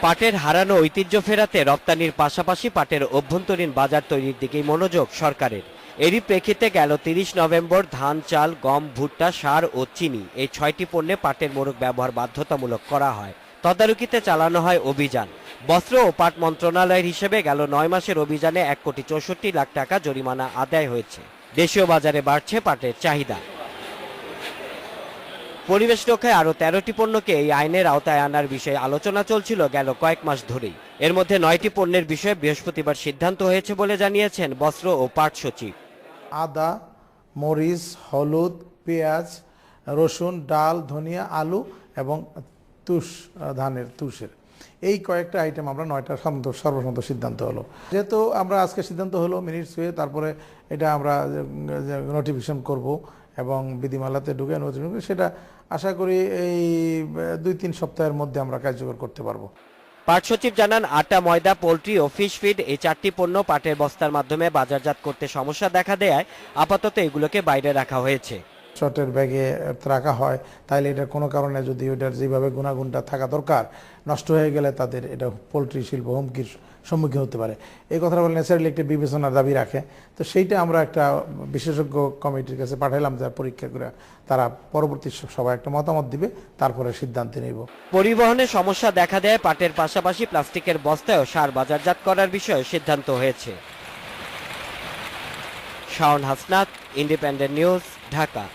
পাটের হারানো ঐতিহ্য ফেরাতে রপ্তানির পাশাপাশি পাটের অভ্যন্তরীণ বাজার তৈরির দিকেই মনোযোগ সরকারের। এরই প্রেক্ষিতে গেল ৩০ নভেম্বর ধান, চাল, গম, ভুট্টা, সার ও চিনি এই ৬টি পণ্যে পাটের মোড়ক ব্যবহার বাধ্যতামূলক করা হয়। তদারকিতে চালানো হয় অভিযান। বস্ত্র ও পাট মন্ত্রণালয়ের হিসেবে গেল ৯ মাসের অভিযানে ১,৬৪,০০,০০০ টাকা জরিমানা আদায় হয়েছে। দেশীয় বাজারে বাড়ছে পাটের চাহিদা। পরিবেশ রক্ষায় আরও ১৩টি পণ্যকে এই আইনের আওতায় আনার বিষয়ে আলোচনা চলছিল গেল কয়েক মাস ধরেই। এর মধ্যে ৯টি পণ্যের বিষয়ে বৃহস্পতিবার সিদ্ধান্ত হয়েছে বলে জানিয়েছেন বস্ত্র ও পাট সচিব। আদা, মরিচ, হলুদ, পেঁয়াজ, রসুন, ডাল, ধনিয়া, আলু এবং ধানের তুষের এই কয়েকটা আইটেম আমরা ৯টা সর্বসম্মত সিদ্ধান্ত হলো। যেহেতু আমরা আজকে সিদ্ধান্ত হলো মিনিটস হয়ে, তারপরে এটা আমরা নোটিফিকেশন করব এবং বিধিমালাতে ঢুকে নোটিফিকেশন, সেটা আশা করি এই ২-৩ সপ্তাহের মধ্যে আমরা কার্যকর করতে পারবো। পাট সচিব জানান, আটা, ময়দা, পোলট্রি ও ফিশ ফিড এই ৪টি পণ্য পাটের বস্তার মাধ্যমে বাজারজাত করতে সমস্যা দেখা দেয় আপাতত এগুলোকে বাইরে রাখা হয়েছে। শর্টের ব্যাগে রাখা হয়, তাইলে এটা কোনো কারণে যদি ওইটার যেভাবে গুণাগুণটা থাকা দরকার নষ্ট হয়ে গেলে তাদের এটা পোলট্রি শিল্প হুমকির সম্মুখীন হতে পারে। এই কথাটা বলে ন্যাচারালি একটা বিবেচনার দাবি রাখে। তো সেইটা আমরা একটা বিশেষজ্ঞ কমিটির কাছে পাঠাইলাম, যা পরীক্ষা করে তারা পরবর্তী সবাই একটা মতামত দিবে, তারপরে সিদ্ধান্ত নেব। পরিবহনে সমস্যা দেখা দেয় পাটের পাশাপাশি প্লাস্টিকের বস্তায়ও সার বাজারজাত করার বিষয়ে সিদ্ধান্ত হয়েছে। Shaon Hasnat, independent news, Dhaka.